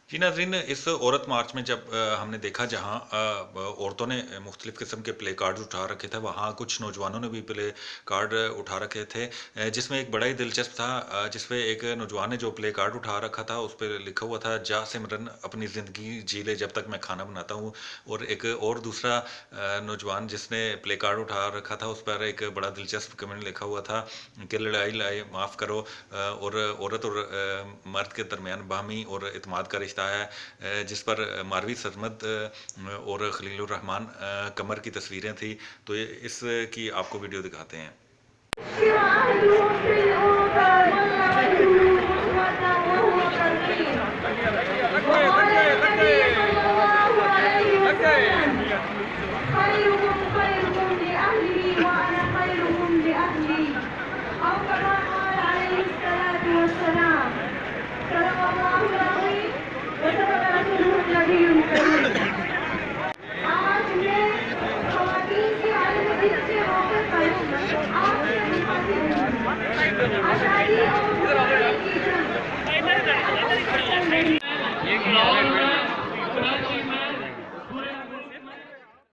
जी नाज़रीन, इस औरत मार्च में जब हमने देखा जहाँ औरतों ने मुख्तलिफ़ किस्म के प्ले कार्ड्स उठा रखे थे, वहाँ कुछ नौजवानों ने भी प्ले कार्ड उठा रखे थे, जिसमें एक बड़ा ही दिलचस्प था, जिसमें एक नौजवान ने जो प्ले कार्ड उठा रखा था उस पे लिखा हुआ था, जा सिमरन अपनी ज़िंदगी जी ले जब तक मैं खाना बनाता हूँ। और एक और दूसरा नौजवान जिसने प्ले कार्ड उठा रखा था उस पर एक बड़ा दिलचस्प कमेंट लिखा हुआ था कि लड़ाई लड़ाई माफ़ करो, और औरत और मर्द के दरमियान बाहमी और इत्मीद का रिश्ता है, जिस पर मारवी सरमद और खलीलुर रहमान कमर की तस्वीरें थी। तो ये इसकी आपको वीडियो दिखाते हैं।